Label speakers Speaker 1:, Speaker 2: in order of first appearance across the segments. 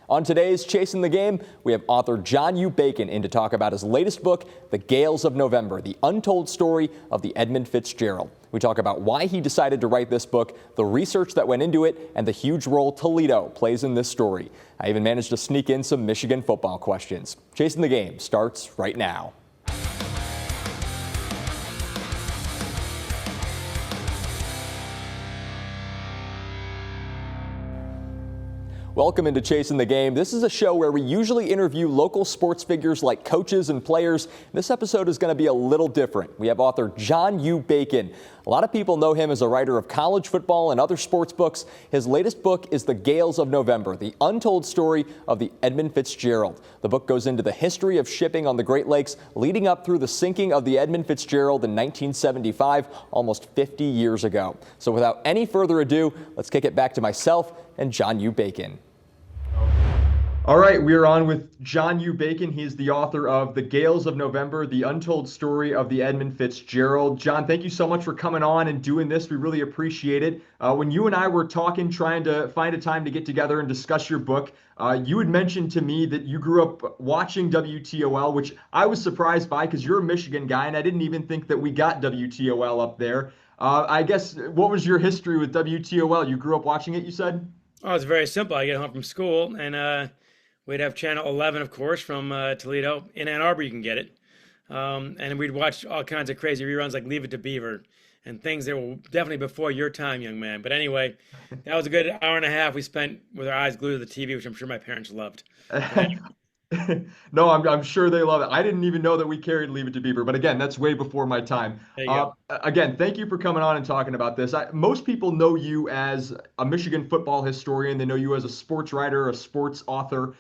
Speaker 1: On today's Chasing the Game, we have author John U. Bacon in to talk about his latest book, The Gales of November, the untold story of the Edmund Fitzgerald. We talk about why he decided to write this book, the research that went into it, and the huge role Toledo plays in this story. I even managed to sneak in some Michigan football questions. Chasing the Game starts right now. Welcome into Chasing the Game. This is a show where we usually interview local sports figures like coaches and players. This episode is going to be a little different. We have author John U. Bacon. A lot of people know him as a writer of college football and other sports books. His latest book is The Gales of November, the untold story of the Edmund Fitzgerald. The book goes into the history of shipping on the Great Lakes leading up through the sinking of the Edmund Fitzgerald in 1975, almost 50 years ago. So without any further ado, let's kick it back to myself and John U. Bacon. All right, we're on with John U. Bacon. He's the author of The Gales of November, the untold story of the Edmund Fitzgerald. John, thank you so much for coming on and doing this. We really appreciate it. When you and I were talking, trying to find a time to get together and discuss your book, you had mentioned to me that you grew up watching WTOL, which I was surprised by because you're a Michigan guy, and I didn't even think that we got WTOL up there. I guess, what was your history with WTOL? You grew up watching it, you said?
Speaker 2: Oh, it's very simple. I get home from school, and we'd have channel 11, of course, from Toledo. In Ann Arbor, you can get it. And we'd watch all kinds of crazy reruns like Leave It to Beaver and things that were definitely before your time, young man. But anyway, that was a good hour and a half we spent with our eyes glued to the TV, which I'm sure my parents loved.
Speaker 1: No, I'm sure they love it. I didn't even know that we carried Leave It to Beaver, but again, that's way before my time.
Speaker 2: There you go.
Speaker 1: Again, thank you for coming on and talking about this. Most people know you as a Michigan football historian. They know you as a sports writer, a sports author.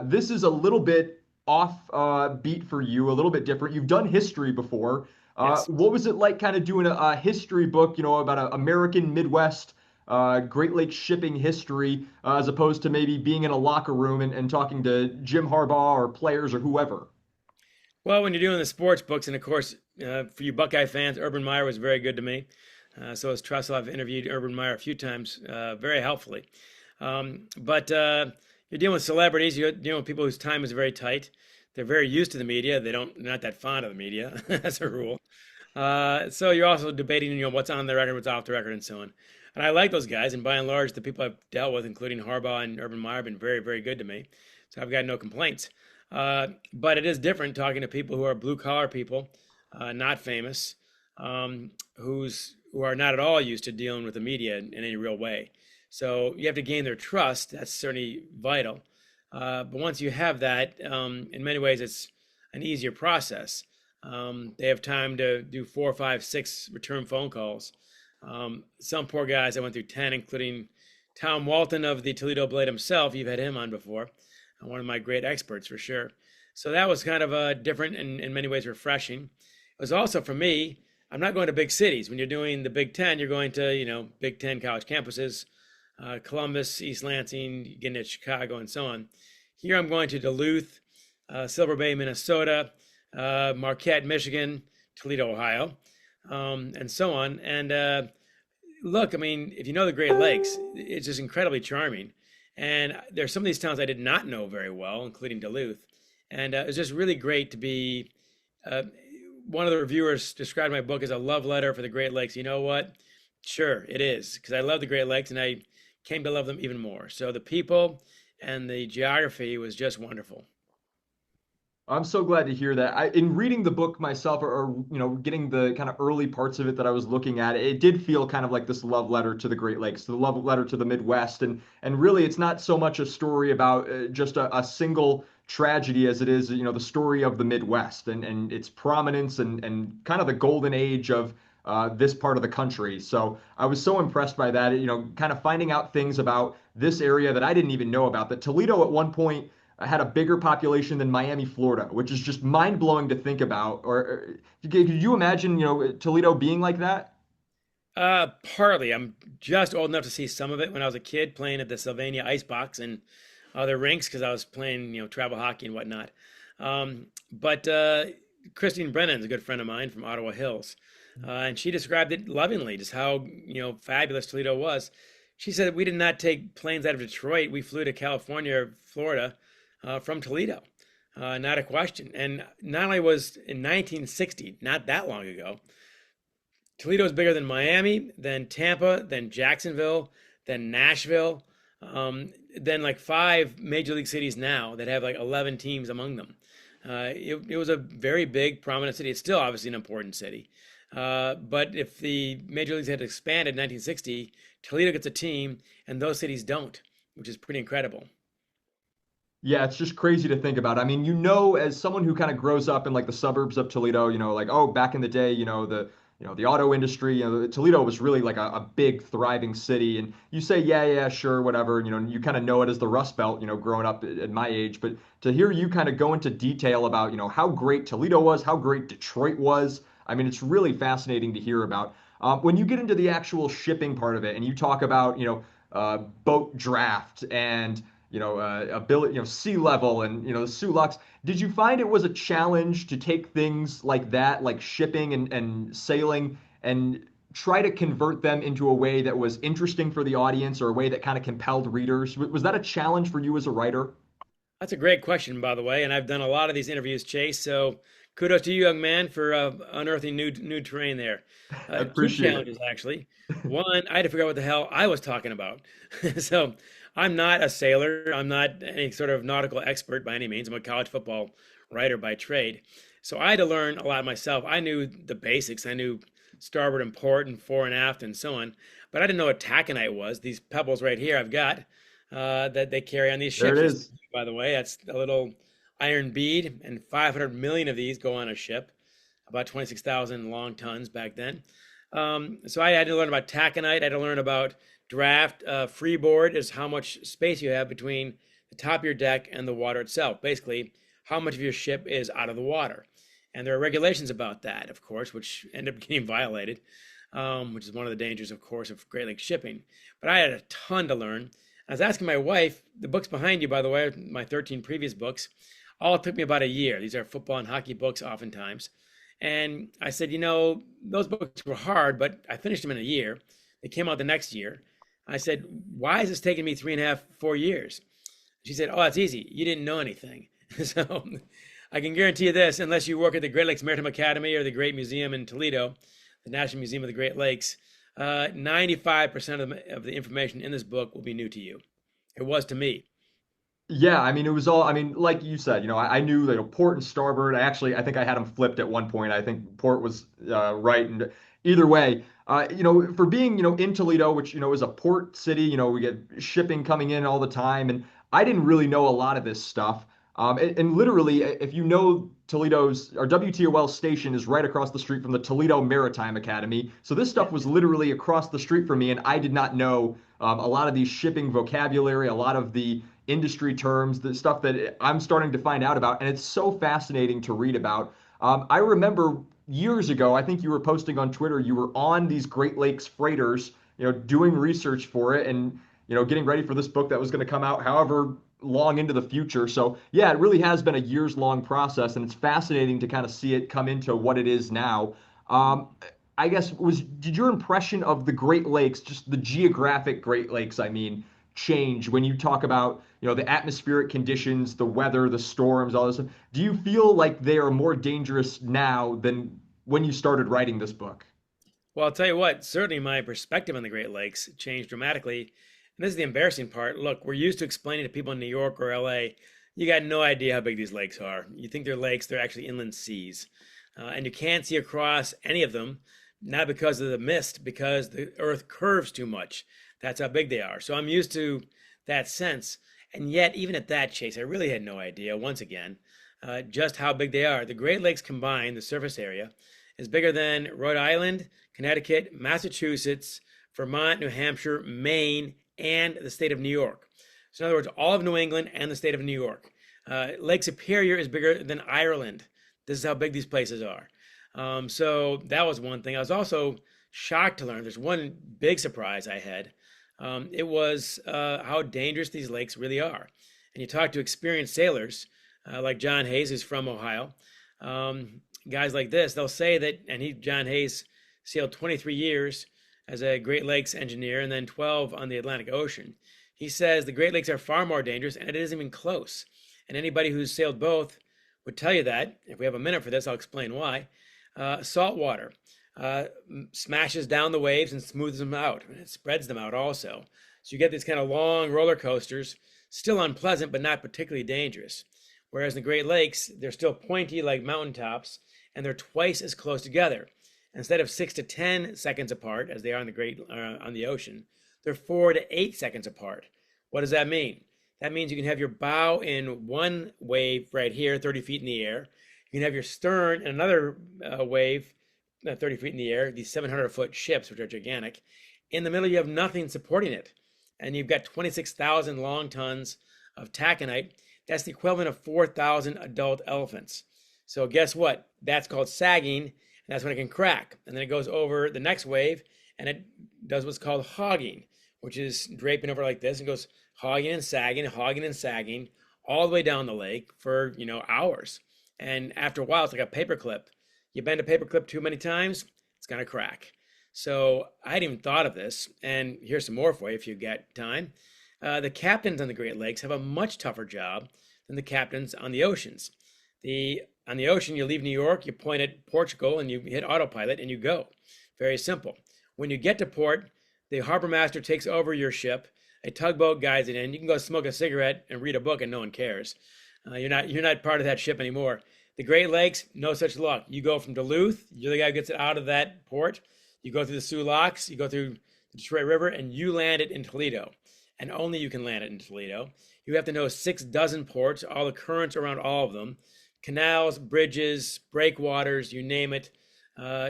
Speaker 1: This is a little bit off beat for you, a little bit different. You've done history before.
Speaker 2: Yes.
Speaker 1: What was it like kind of doing a history book, about an American Midwest Great Lakes shipping history, as opposed to maybe being in a locker room and talking to Jim Harbaugh or players or whoever?
Speaker 2: Well, when you're doing the sports books, and of course, for you Buckeye fans, Urban Meyer was very good to me. So as Trussell, I've interviewed Urban Meyer a few times, very helpfully. But you're dealing with celebrities, you're dealing with people whose time is very tight. They're very used to the media. They're not that fond of the media, as a rule. So you're also debating, what's on the record, what's off the record, and so on. And I like those guys, and by and large, the people I've dealt with, including Harbaugh and Urban Meyer, have been very, very good to me. So I've got no complaints. But it is different talking to people who are blue-collar people, not famous, who are not at all used to dealing with the media in any real way. So you have to gain their trust. That's certainly vital. But once you have that, in many ways, it's an easier process. They have time to do 4, 5, 6 return phone calls. Some poor guys, I went through 10, including Tom Walton of the Toledo Blade himself. You've had him on before. One of my great experts for sure. So that was kind of different and in many ways refreshing. It was also, for me, I'm not going to big cities. When you're doing the Big Ten, you're going to, Big Ten college campuses, Columbus, East Lansing, getting to Chicago, and so on. Here I'm going to Duluth, Silver Bay, Minnesota, Marquette, Michigan, Toledo, Ohio, and so on. And look, if you know the Great Lakes, it's just incredibly charming. And there's some of these towns I did not know very well, including Duluth. And it was just really great to be, one of the reviewers described my book as a love letter for the Great Lakes. You know what? Sure, it is, because I love the Great Lakes and I came to love them even more. So the people and the geography was just wonderful.
Speaker 1: I'm so glad to hear that. In reading the book myself, or getting the kind of early parts of it that I was looking at, it did feel kind of like this love letter to the Great Lakes, the love letter to the Midwest, and really, it's not so much a story about just a single tragedy as it is, the story of the Midwest and its prominence and kind of the golden age of this part of the country. So I was so impressed by that, kind of finding out things about this area that I didn't even know about. That Toledo at one point had a bigger population than Miami, Florida, which is just mind blowing to think about. Or could you imagine, Toledo being like that?
Speaker 2: Partly. I'm just old enough to see some of it when I was a kid playing at the Sylvania Icebox and other rinks because I was playing, travel hockey and whatnot. But Christine Brennan's a good friend of mine from Ottawa Hills. And she described it lovingly, just how, fabulous Toledo was. She said we did not take planes out of Detroit. We flew to California or Florida from Toledo. Not a question. And not only was in 1960, not that long ago, Toledo is bigger than Miami, than Tampa, than Jacksonville, than Nashville, than like five major league cities now that have like 11 teams among them. It was a very big, prominent city. It's still obviously an important city. But if the major leagues had expanded in 1960, Toledo gets a team and those cities don't, which is pretty incredible.
Speaker 1: Yeah, it's just crazy to think about. I mean, as someone who kind of grows up in like the suburbs of Toledo, like, oh, back in the day, the auto industry, Toledo was really like a big thriving city. And you say, yeah, yeah, sure, whatever. You kind of know it as the Rust Belt, growing up at my age. But to hear you kind of go into detail about, how great Toledo was, how great Detroit was, I mean, it's really fascinating to hear about. When you get into the actual shipping part of it, and you talk about, boat draft and ability, sea level and the Sulux. Did you find it was a challenge to take things like that, like shipping and sailing, and try to convert them into a way that was interesting for the audience or a way that kind of compelled readers? Was that a challenge for you as a writer?
Speaker 2: That's a great question, by the way, and I've done a lot of these interviews, Chase. So kudos to you, young man, for unearthing new terrain there.
Speaker 1: I
Speaker 2: Two
Speaker 1: appreciate it.
Speaker 2: challenges actually. One, I had to figure out what the hell I was talking about. So I'm not a sailor. I'm not any sort of nautical expert by any means. I'm a college football writer by trade. So I had to learn a lot myself. I knew the basics. I knew starboard and port and fore and aft and so on, but I didn't know what taconite was. These pebbles right here I've got that they carry on these
Speaker 1: There it
Speaker 2: ships.
Speaker 1: is.
Speaker 2: By the way, that's a little iron bead, and 500 million of these go on a ship, about 26,000 long tons back then. So I had to learn about taconite. I had to learn about draft. Freeboard is how much space you have between the top of your deck and the water itself. Basically, how much of your ship is out of the water. And there are regulations about that, of course, which end up getting violated, which is one of the dangers, of course, of Great Lakes shipping. But I had a ton to learn. I was asking my wife, the books behind you, by the way, my 13 previous books, all took me about a year. These are football and hockey books oftentimes. And I said, those books were hard, but I finished them in a year. They came out the next year. I said, why is this taking me 3.5, 4 years? She said, oh, that's easy. You didn't know anything. So I can guarantee you this, unless you work at the Great Lakes Maritime Academy or the Great Museum in Toledo, the National Museum of the Great Lakes, 95% of the information in this book will be new to you. It was to me.
Speaker 1: Yeah, I mean, it was all, I mean, like you said, I knew that port and starboard. I think I had them flipped at one point. I think port was right. And either way, for being, in Toledo, which, is a port city, we get shipping coming in all the time. And I didn't really know a lot of this stuff. And literally, if you know Toledo's, or WTOL station is right across the street from the Toledo Maritime Academy. So this stuff was literally across the street from me, and I did not know a lot of these shipping vocabulary, a lot of the industry terms, the stuff that I'm starting to find out about. And it's so fascinating to read about. I remember years ago, I think you were posting on Twitter, you were on these Great Lakes freighters, doing research for it and, getting ready for this book that was going to come out however long into the future. So yeah, it really has been a years long process, and it's fascinating to kind of see it come into what it is now. Um, I guess did your impression of the Great Lakes, just the geographic Great Lakes, I mean, change when you talk about, the atmospheric conditions, the weather, the storms, all this stuff? Do you feel like they are more dangerous now than when you started writing this book?
Speaker 2: Well, I'll tell you what, certainly my perspective on the Great Lakes changed dramatically. And this is the embarrassing part. Look, we're used to explaining to people in New York or LA, you got no idea how big these lakes are. You think they're lakes, they're actually inland seas. And you can't see across any of them, not because of the mist, because the earth curves too much. That's how big they are. So I'm used to that sense. And yet, even at that, Chase, I really had no idea, once again, just how big they are. The Great Lakes combined, the surface area, is bigger than Rhode Island, Connecticut, Massachusetts, Vermont, New Hampshire, Maine, and the state of New York. So in other words, all of New England and the state of New York. Lake Superior is bigger than Ireland. This is how big these places are. So that was one thing. I was also shocked to learn, there's one big surprise I had. It was how dangerous these lakes really are. And you talk to experienced sailors, like John Hayes, who's from Ohio. Guys like this, they'll say that, and John Hayes sailed 23 years as a Great Lakes engineer, and then 12 on the Atlantic Ocean. He says the Great Lakes are far more dangerous, and it isn't even close. And anybody who's sailed both would tell you that. If we have a minute for this, I'll explain why. Salt water smashes down the waves and smooths them out, and it spreads them out also. So you get these kind of long roller coasters, still unpleasant, but not particularly dangerous. Whereas in the Great Lakes, they're still pointy like mountaintops, and they're twice as close together. Instead of 6 to 10 seconds apart, as they are on the ocean, they're 4 to 8 seconds apart. What does that mean? That means you can have your bow in one wave right here, 30 feet in the air. You can have your stern in another wave, 30 feet in the air, these 700-foot ships, which are gigantic. In the middle, you have nothing supporting it. And you've got 26,000 long tons of taconite. That's the equivalent of 4,000 adult elephants. So guess what? That's called sagging, and that's when it can crack. And then it goes over the next wave, and it does what's called hogging, which is draping over like this. It goes hogging and sagging, all the way down the lake for, hours. And after a while, it's like a paper clip. You bend a paper clip too many times, it's going to crack. So I hadn't even thought of this, and here's some more for you if you get time. The captains on the Great Lakes have a much tougher job than the captains on the oceans. On the ocean, you leave New York, you point at Portugal, and you hit autopilot, and you go. Very simple. When you get to port, the harbor master takes over your ship. A tugboat guides it in. You can go smoke a cigarette and read a book, and no one cares. You're not part of that ship anymore. The Great Lakes, no such luck. You go from Duluth, you're the guy who gets it out of that port. You go through the Sioux Locks, you go through the Detroit River, and you land it in Toledo. And only you can land it in Toledo. You have to know 6 dozen ports, all the currents around all of them, canals, bridges, breakwaters, you name it,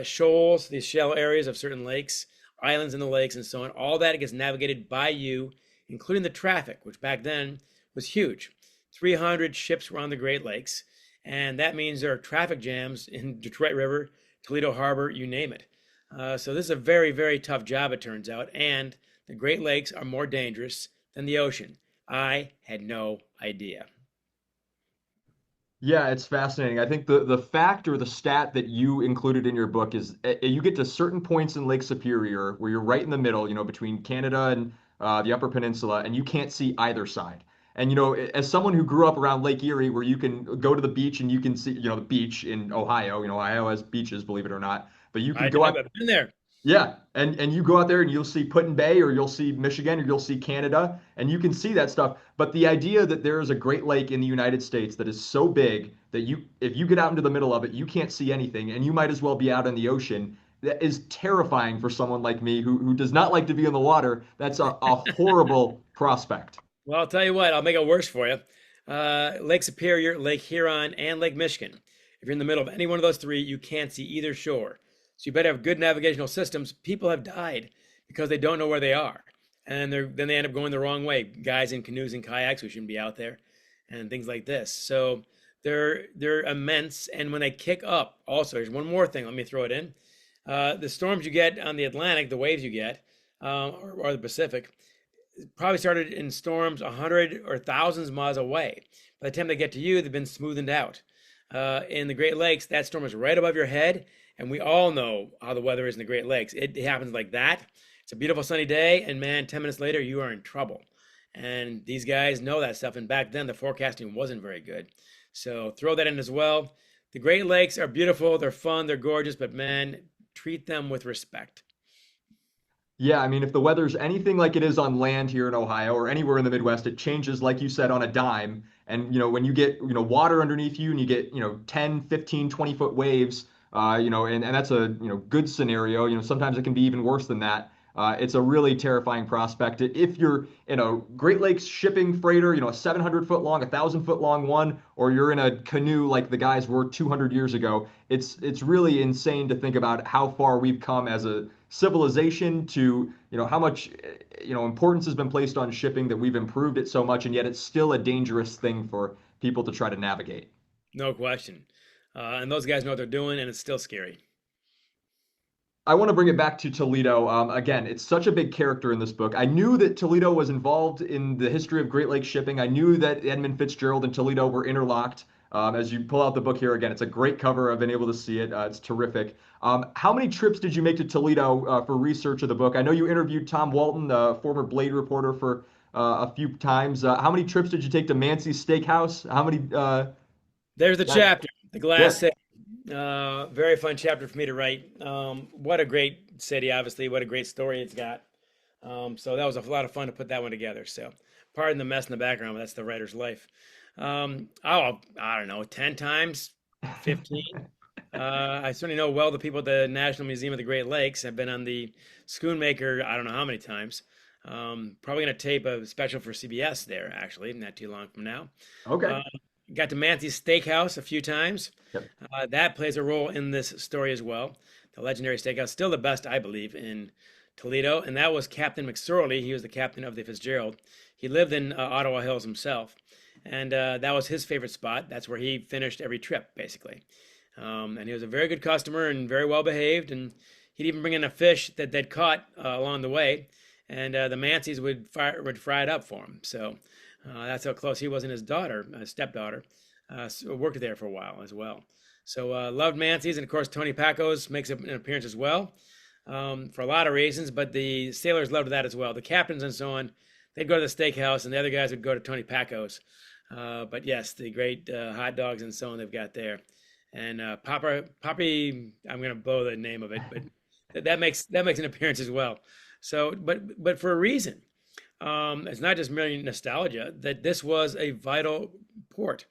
Speaker 2: shoals, these shallow areas of certain lakes, islands in the lakes, and so on. All that gets navigated by you, including the traffic, which back then was huge. 300 ships were on the Great Lakes, and that means there are traffic jams in Detroit River, Toledo Harbor, you name it. So this is a very, very tough job, it turns out, and the Great Lakes are more dangerous than the ocean. I had no idea.
Speaker 1: Yeah, it's fascinating. I think the fact or the stat that you included in your book is you get to certain points in Lake Superior where you're right in the middle, between Canada and the Upper Peninsula, and you can't see either side. And as someone who grew up around Lake Erie, where you can go to the beach and you can see, the beach in Ohio. Ohio has beaches, believe it or not. But you can go out.
Speaker 2: I've been there.
Speaker 1: Yeah, and you go out there and you'll see Put-in-Bay, or you'll see Michigan, or you'll see Canada, and you can see that stuff. But the idea that there is a Great Lake in the United States that is so big that if you get out into the middle of it, you can't see anything, and you might as well be out in the ocean. That is terrifying for someone like me who does not like to be in the water. That's a horrible prospect.
Speaker 2: Well, I'll tell you what, I'll make it worse for you. Lake Superior, Lake Huron, and Lake Michigan. If you're in the middle of any one of those three, you can't see either shore. So you better have good navigational systems. People have died because they don't know where they are. And then they end up going the wrong way. Guys in canoes and kayaks who shouldn't be out there and things like this. So they're immense. And when they kick up, also, there's one more thing. Let me throw it in. The storms you get on the Atlantic, the waves you get, or the Pacific, probably started in storms 100 or thousands of miles away. By the time they get to you, they've been smoothened out. In the Great Lakes, that storm is right above your head, and we all know how the weather is in the Great Lakes. It happens like that. It's a beautiful sunny day, and man, 10 minutes later, you are in trouble. And these guys know that stuff, and back then, the forecasting wasn't very good. So throw that in as well. The Great Lakes are beautiful, they're fun, they're gorgeous, but man, treat them with respect.
Speaker 1: Yeah, I mean, if the weather's anything like it is on land here in Ohio or anywhere in the Midwest, it changes, like you said, on a dime. And, when you get, water underneath you and you get, 10, 15, 20-foot waves, and that's a, good scenario. Sometimes it can be even worse than that. It's a really terrifying prospect. If you're in a Great Lakes shipping freighter, a 700-foot long, 1,000-foot long one, or you're in a canoe like the guys were 200 years ago, it's really insane to think about how far we've come as a civilization to, how much, importance has been placed on shipping, that we've improved it so much, and yet it's still a dangerous thing for people to try to navigate.
Speaker 2: No question. And those guys know what they're doing, and it's still scary.
Speaker 1: I want to bring it back to Toledo. Again, it's such a big character in this book. I knew that Toledo was involved in the history of Great Lakes shipping. I knew that Edmund Fitzgerald and Toledo were interlocked. As you pull out the book here again, it's a great cover. I've been able to see it. It's terrific. How many trips did you make to Toledo for research of the book? I know you interviewed Tom Walton, the former Blade reporter, for a few times. How many trips did you take to Mancy's Steakhouse? How many?
Speaker 2: There's the
Speaker 1: That,
Speaker 2: chapter, The Glass
Speaker 1: yeah.
Speaker 2: City. Very fun chapter for me to write. What a great city, obviously. What a great story it's got. So that was a lot of fun to put that one together. So pardon the mess in the background, but that's the writer's life. I don't know, 10 times, 15. I certainly know well the people at the National Museum of the Great Lakes. I've been on the Schoonmaker, I don't know how many times. Probably going to tape a special for CBS there, actually, not too long from now.
Speaker 1: Okay.
Speaker 2: Uh, got to Mancy's Steakhouse a few times.
Speaker 1: Yep.
Speaker 2: That plays a role in this story as well. The legendary steakhouse, still the best, I believe, in Toledo. And that was Captain McSorley. He was the captain of the Fitzgerald. He lived in Ottawa Hills himself. And that was his favorite spot. That's where he finished every trip, basically. And he was a very good customer and very well behaved. And he'd even bring in a fish that they'd caught along the way. And the Mancys would fry it up for him. So that's how close he was. And his daughter, stepdaughter, worked there for a while as well. So loved Mancy's. And of course, Tony Pacos makes an appearance as well for a lot of reasons. But the sailors loved that as well. The captains and so on, they'd go to the steakhouse and the other guys would go to Tony Pacos. But yes, the great hot dogs and so on they've got there. And Poppy, I'm going to blow the name of it, but that makes an appearance as well. So, but for a reason, it's not just merely nostalgia that this was a vital port,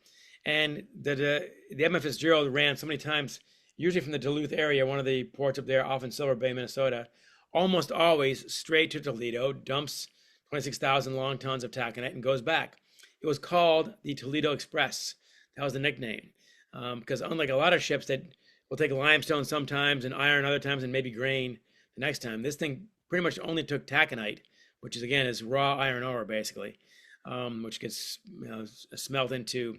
Speaker 2: and that the Edmund Fitzgerald ran so many times, usually from the Duluth area, one of the ports up there, often Silver Bay, Minnesota, almost always straight to Toledo, dumps 26,000 long tons of taconite and goes back. It was called the Toledo Express. That was the nickname, because unlike a lot of ships that will take limestone sometimes and iron other times and maybe grain the next time, this thing pretty much only took taconite, which is again is raw iron ore basically, which gets smelt into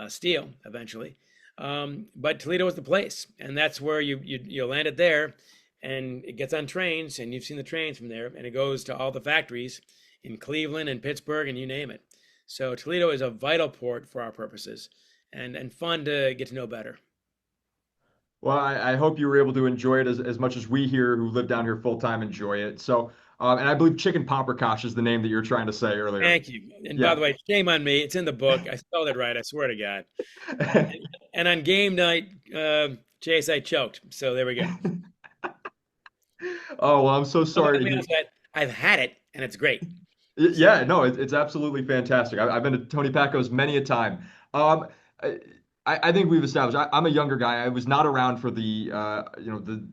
Speaker 2: steel eventually. But Toledo was the place, and that's where you land it there, and it gets on trains, and you've seen the trains from there, and it goes to all the factories in Cleveland and Pittsburgh and you name it. So Toledo is a vital port for our purposes, and fun to get to know better.
Speaker 1: Well, I hope you were able to enjoy it as much as we here who live down here full time enjoy it. So, and I believe chicken paprikash is the name that you were trying to say earlier.
Speaker 2: Thank you. And by
Speaker 1: Yeah.
Speaker 2: the way, shame on me. It's in the book. I spelled it right. I swear to God. And on game night, Chase, I choked. So there we go.
Speaker 1: Oh, well, I'm so
Speaker 2: So
Speaker 1: sorry
Speaker 2: let
Speaker 1: to
Speaker 2: me
Speaker 1: hear.
Speaker 2: ask that. I've had it, and it's great.
Speaker 1: Yeah, no, it's absolutely fantastic. I've been to Tony Paco's many a time. Um, I, I think we've established. I'm a younger guy. I was not around for the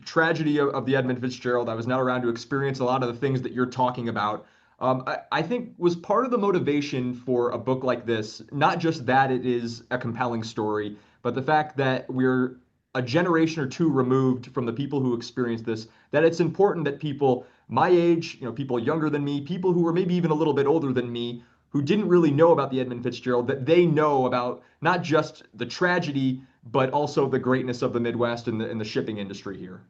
Speaker 1: tragedy of the Edmund Fitzgerald. I was not around to experience a lot of the things that you're talking about. I think was part of the motivation for a book like this, not just that it is a compelling story, but the fact that we're a generation or two removed from the people who experienced this, that it's important that people my age, people younger than me, people who were maybe even a little bit older than me, who didn't really know about the Edmund Fitzgerald, that they know about not just the tragedy, but also the greatness of the Midwest and the shipping industry here.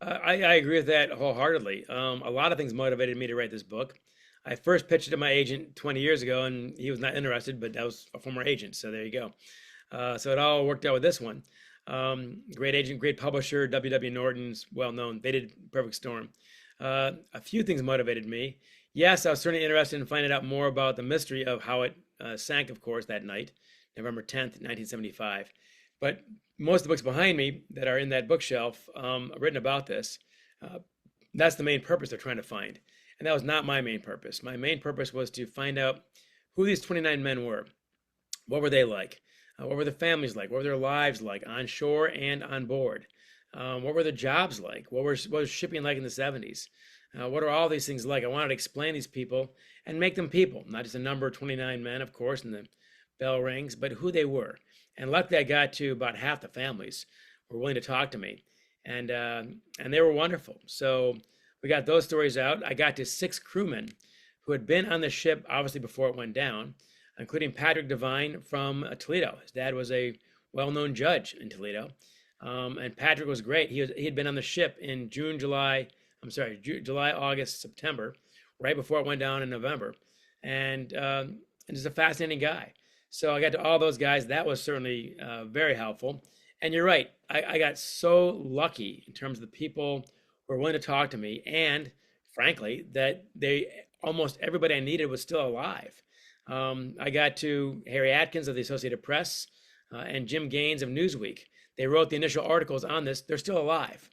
Speaker 2: I agree with that wholeheartedly. A lot of things motivated me to write this book. I first pitched it to my agent 20 years ago, and he was not interested, but that was a former agent. So there you go. So it all worked out with this one. Great agent, great publisher, W. Norton's well known. They did Perfect Storm. A few things motivated me. Yes, I was certainly interested in finding out more about the mystery of how it sank, of course, that night, November 10th, 1975. But most of the books behind me that are in that bookshelf written about this, that's the main purpose they're trying to find. And that was not my main purpose. My main purpose was to find out who these 29 men were. What were they like? What were their families like? What were their lives like on shore and on board? What were their jobs like? What was shipping like in the 70s? What are all these things like? I wanted to explain these people and make them people, not just a number of 29 men, of course, and the bell rings, but who they were. And luckily, I got to about half the families were willing to talk to me, and they were wonderful. So we got those stories out. I got to 6 crewmen who had been on the ship, obviously before it went down, including Patrick Devine from Toledo. His dad was a well-known judge in Toledo. And Patrick was great. He had been on the ship in July, August, September, right before it went down in November, and he's a fascinating guy. So I got to all those guys. That was certainly very helpful. And you're right. I got so lucky in terms of the people who were willing to talk to me, and frankly, that almost everybody I needed was still alive. I got to Harry Atkins of the Associated Press and Jim Gaines of Newsweek. They wrote the initial articles on this. They're still alive.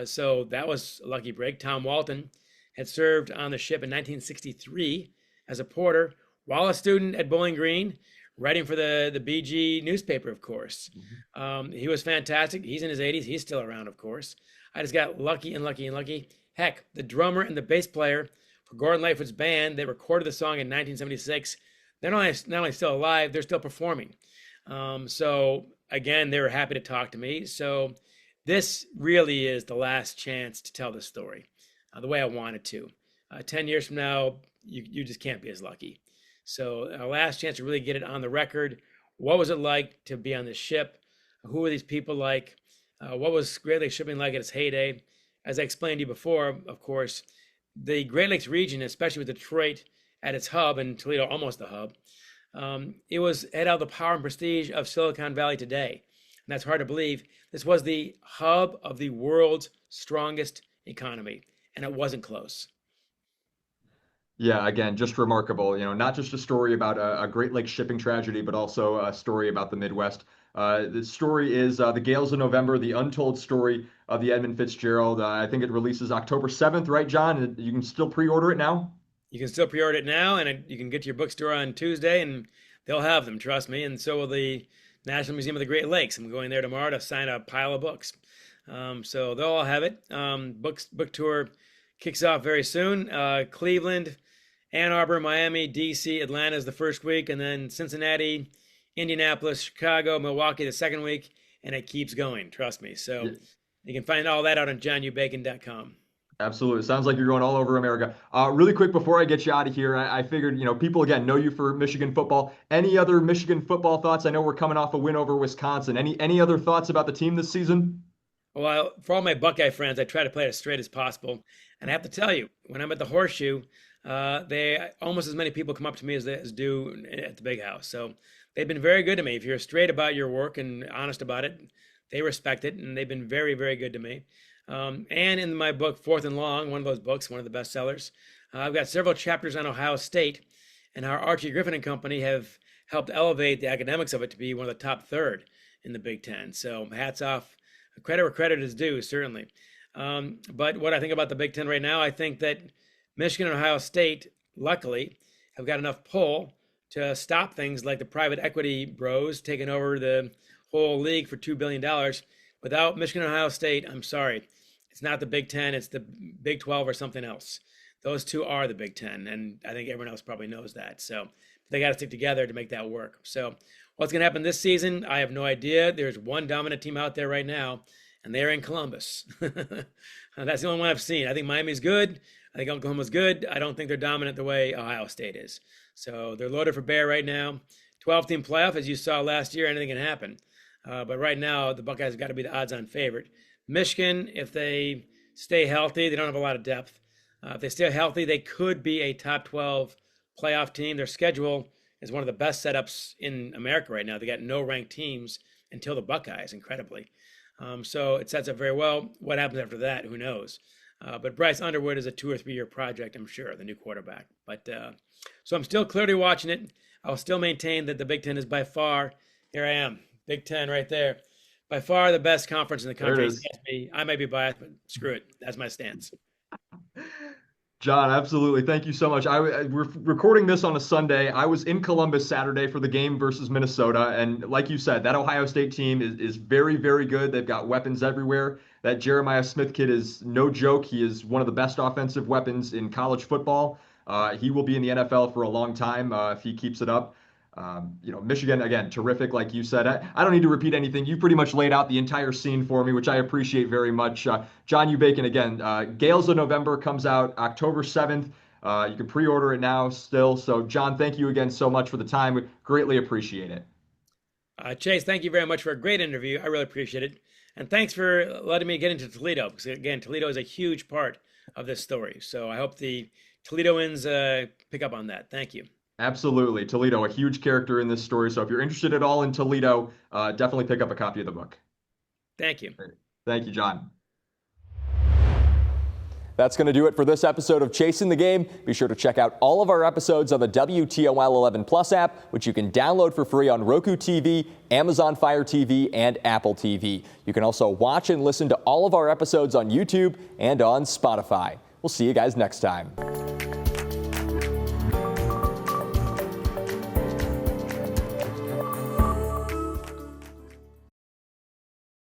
Speaker 2: So that was a lucky break. Tom Walton had served on the ship in 1963 as a porter while a student at Bowling Green, writing for the BG newspaper, of course. He was fantastic. He's in his 80s. He's still around, of course. I just got lucky and lucky and lucky. Heck, the drummer and the bass player for Gordon Lightfoot's band, they recorded the song in 1976. They're not only still alive, they're still performing. So again, they were happy to talk to me. So this really is the last chance to tell the story the way I wanted to. 10 years from now, you just can't be as lucky. So our last chance to really get it on the record. What was it like to be on this ship? Who were these people like? What was Great Lakes shipping like at its heyday? As I explained to you before, of course, the Great Lakes region, especially with Detroit at its hub and Toledo almost the hub, it had all the power and prestige of Silicon Valley today. And that's hard to believe. This was the hub of the world's strongest economy, and it wasn't close.
Speaker 1: Yeah, again, just remarkable. Not just a story about a Great Lakes shipping tragedy, but also a story about the Midwest. The story is The Gales of November, the untold story of the Edmund Fitzgerald. I think it releases October 7th, right, John? You can still pre-order it now?
Speaker 2: You can still pre-order it now, and you can get to your bookstore on Tuesday, and they'll have them, trust me. And so will the National Museum of the Great Lakes. I'm going there tomorrow to sign a pile of books. So they'll all have it. Book tour kicks off very soon. Cleveland, Ann Arbor, Miami, D.C., Atlanta is the first week, and then Cincinnati, Indianapolis, Chicago, Milwaukee the second week, and it keeps going, trust me. So you can find all that out on johnnubacon.com.
Speaker 1: Absolutely. Sounds like you're going all over America. Really quick before I get you out of here, I figured, people, again, know you for Michigan football. Any other Michigan football thoughts? I know we're coming off a win over Wisconsin. Any other thoughts about the team this season?
Speaker 2: Well, for all my Buckeye friends, I try to play it as straight as possible. And I have to tell you, when I'm at the Horseshoe, almost as many people come up to me as do at the Big House. So they've been very good to me. If you're straight about your work and honest about it, they respect it, and they've been very, very good to me. And in my book, Fourth and Long, one of those books, one of the bestsellers, I've got several chapters on Ohio State and how Archie Griffin and company have helped elevate the academics of it to be one of the top third in the Big Ten. So hats off, credit where credit is due, certainly. But what I think about the Big Ten right now, I think that Michigan and Ohio State, luckily, have got enough pull to stop things like the private equity bros taking over the whole league for $2 billion. Without Michigan and Ohio State, I'm sorry, it's not the Big Ten, it's the Big 12 or something else. Those two are the Big Ten, and I think everyone else probably knows that. So they got to stick together to make that work. So what's going to happen this season, I have no idea. There's one dominant team out there right now, and they're in Columbus. That's the only one I've seen. I think Miami's good. I think Oklahoma's good. I don't think they're dominant the way Ohio State is. So they're loaded for bear right now. 12-team playoff, as you saw last year, anything can happen. But right now, the Buckeyes have got to be the odds-on favorite. Michigan, if they stay healthy, they don't have a lot of depth. If they stay healthy, they could be a top 12 playoff team. Their schedule is one of the best setups in America right now. They got no ranked teams until the Buckeyes, incredibly. So it sets up very well. What happens after that, who knows? But Bryce Underwood is a 2 or 3 year project, I'm sure, the new quarterback. But so I'm still clearly watching it. I'll still maintain that the Big Ten is by far, here I am, Big Ten right there, by far the best conference in the country. I may be biased, but screw it. That's my stance.
Speaker 1: John, absolutely. Thank you so much. We're recording this on a Sunday. I was in Columbus Saturday for the game versus Minnesota. And like you said, that Ohio State team is very, very good. They've got weapons everywhere. That Jeremiah Smith kid is no joke. He is one of the best offensive weapons in college football. He will be in the NFL for a long time if he keeps it up. Michigan, again, terrific, like you said. I don't need to repeat anything. You pretty much laid out the entire scene for me, which I appreciate very much. John U. Bacon, again, Gales of November comes out October 7th. You can pre-order it now still. So, John, thank you again so much for the time. We greatly appreciate it.
Speaker 2: Chase, thank you very much for a great interview. I really appreciate it. And thanks for letting me get into Toledo, because, again, Toledo is a huge part of this story. So I hope the Toledoans pick up on that. Thank you.
Speaker 1: Absolutely. Toledo, a huge character in this story. So if you're interested at all in Toledo, definitely pick up a copy of the book.
Speaker 2: Thank you.
Speaker 1: Thank you, John. That's going to do it for this episode of Chasing the Game. Be sure to check out all of our episodes on the WTOL 11 Plus app, which you can download for free on Roku TV, Amazon Fire TV, and Apple TV. You can also watch and listen to all of our episodes on YouTube and on Spotify. We'll see you guys next time.